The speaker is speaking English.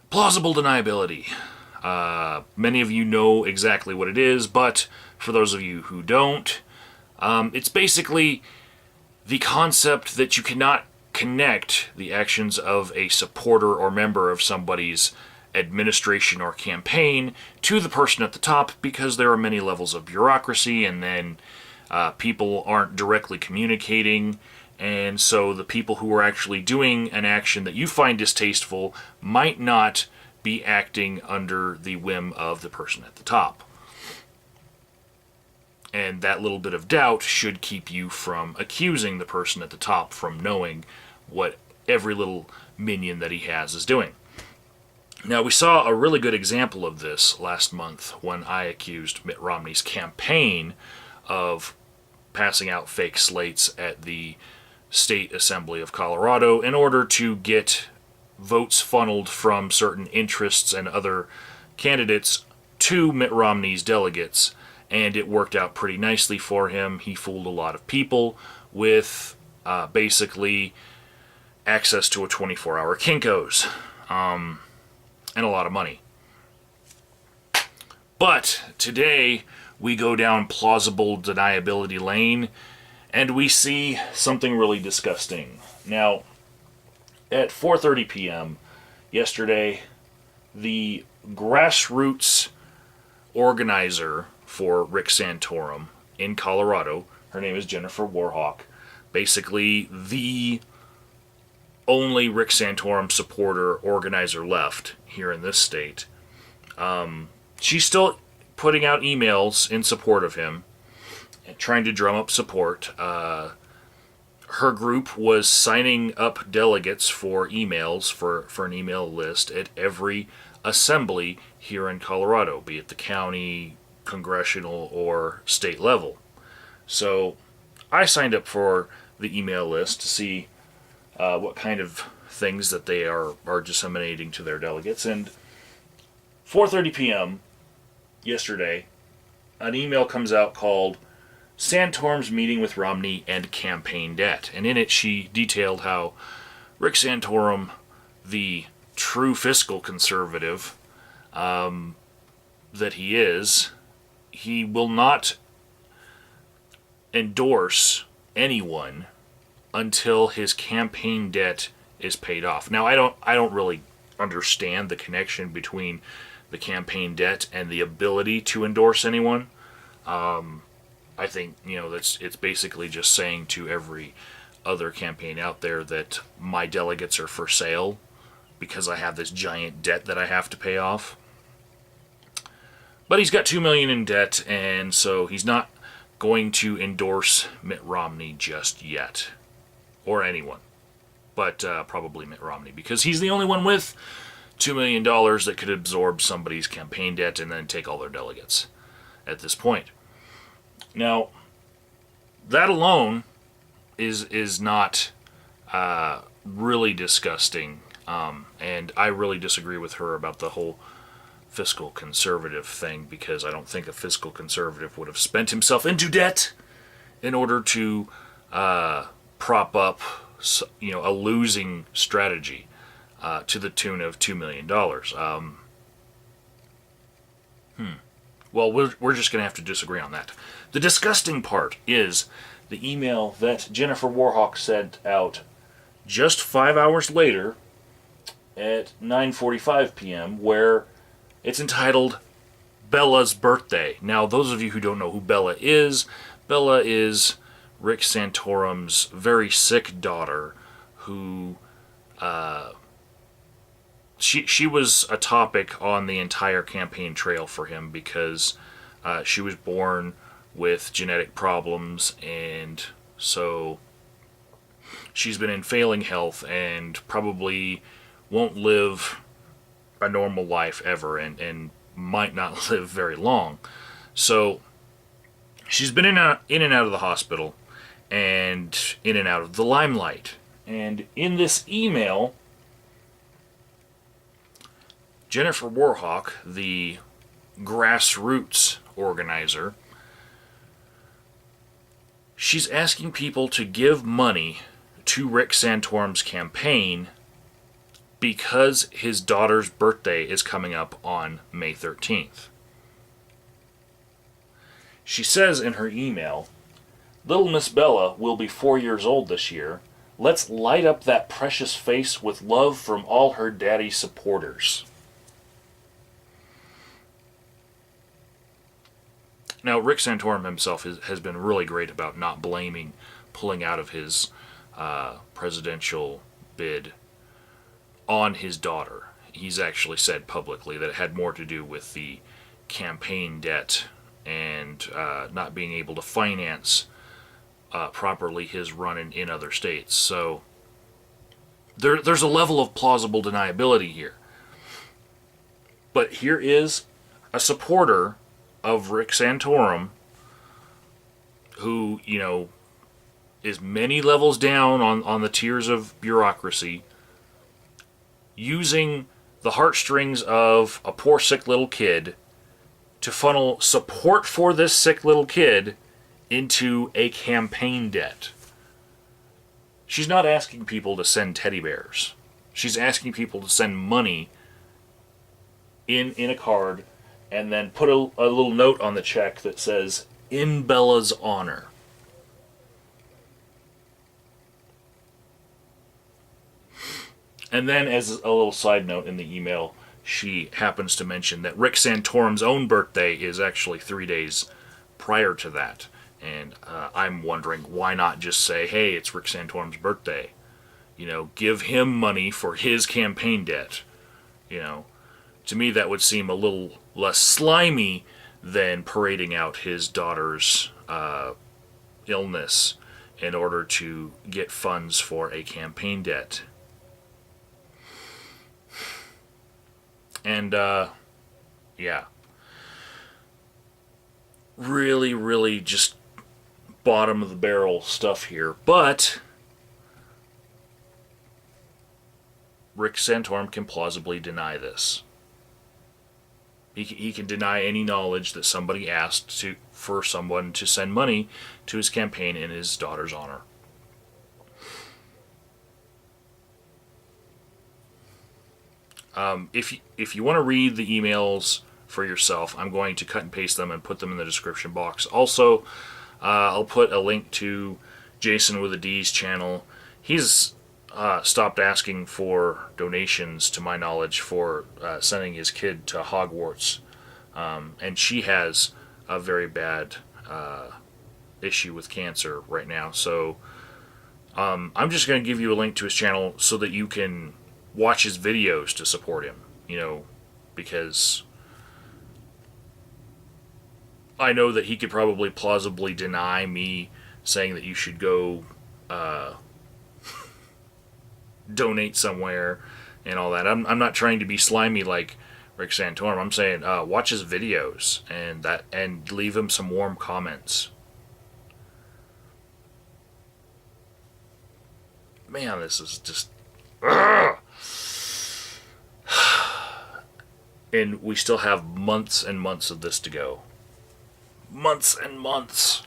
Plausible deniability. Many of you know exactly what it is, but for those of you who don't, it's basically the concept that you cannot connect the actions of a supporter or member of somebody's administration or campaign to the person at the top, because there are many levels of bureaucracy, and then people aren't directly communicating, and so the people who are actually doing an action that you find distasteful might not be acting under the whim of the person at the top. And that little bit of doubt should keep you from accusing the person at the top from knowing what every little minion that he has is doing. Now, we saw a really good example of this last month when I accused Mitt Romney's campaign of passing out fake slates at the State Assembly of Colorado in order to get votes funneled from certain interests and other candidates to Mitt Romney's delegates. And it worked out pretty nicely for him. He fooled a lot of people with basically access to a 24-hour Kinko's and a lot of money. But today we go down plausible deniability lane and we see something really disgusting. Now, at 4:30 p.m. yesterday, the grassroots organizer for Rick Santorum in Colorado, her name is Jennifer WarHawk, basically the only Rick Santorum supporter organizer left here in this state. She's still putting out emails in support of him, trying to drum up support. Her group was signing up delegates for emails, for an email list at every assembly here in Colorado, be it the county, congressional, or state level. So I signed up for the email list to see what kind of things that they are disseminating to their delegates. And 4:30 p.m. yesterday, an email comes out called Santorum's Meeting with Romney and Campaign Debt. And in it she detailed how Rick Santorum, the true fiscal conservative that he is, he will not endorse anyone until his campaign debt is paid off. Now, I don't really understand the connection between the campaign debt and the ability to endorse anyone. I think, it's basically just saying to every other campaign out there that my delegates are for sale because I have this giant debt that I have to pay off. But he's got $2 million in debt, and so he's not going to endorse Mitt Romney just yet. Or anyone. But probably Mitt Romney, because he's the only one with $2 million that could absorb somebody's campaign debt and then take all their delegates at this point. Now, that alone is not really disgusting, and I really disagree with her about the whole fiscal conservative thing, because I don't think a fiscal conservative would have spent himself into debt in order to prop up a losing strategy to the tune of $2 million. Well, we're just going to have to disagree on that. The disgusting part is the email that Jennifer WarHawk sent out just 5 hours later at 9:45 p.m., where it's entitled Bella's Birthday. Now, those of you who don't know who Bella is Rick Santorum's very sick daughter, who she was a topic on the entire campaign trail for him, because she was born with genetic problems, and so she's been in failing health and probably won't live a normal life ever, and might not live very long. So she's been in and out of the hospital and in and out of the limelight. And in this email, Jennifer WarHawk, the grassroots organizer, she's asking people to give money to Rick Santorum's campaign because his daughter's birthday is coming up on May 13th. She says in her email, "Little Miss Bella will be 4 years old this year. Let's light up that precious face with love from all her daddy supporters." Now, Rick Santorum himself has been really great about not blaming pulling out of his presidential bid on his daughter. He's actually said publicly that it had more to do with the campaign debt and not being able to finance properly his run in other states. So there's a level of plausible deniability here. But here is a supporter of Rick Santorum who, is many levels down on the tiers of bureaucracy, using the heartstrings of a poor sick little kid to funnel support for this sick little kid into a campaign debt. She's not asking people to send teddy bears. She's asking people to send money in a card and then put a little note on the check that says, "In Bella's honor." And then, as a little side note in the email, she happens to mention that Rick Santorum's own birthday is actually 3 days prior to that. And I'm wondering, why not just say, hey, it's Rick Santorum's birthday? Give him money for his campaign debt. To me, that would seem a little less slimy than parading out his daughter's illness in order to get funds for a campaign debt. And, yeah. Really, really just bottom of the barrel stuff here. But Rick Santorum can plausibly deny this. He can deny any knowledge that somebody asked for someone to send money to his campaign in his daughter's honor. If you want to read the emails for yourself, I'm going to cut and paste them and put them in the description box. Also, I'll put a link to Jason with a D's channel. He's stopped asking for donations, to my knowledge, for sending his kid to Hogwarts. And she has a very bad issue with cancer right now. So I'm just going to give you a link to his channel so that you can watch his videos to support him, because I know that he could probably plausibly deny me saying that you should go donate somewhere and all that. I'm not trying to be slimy like Rick Santorum. I'm saying watch his videos and leave him some warm comments. Man, this is just... And we still have months and months of this to go. Months and months.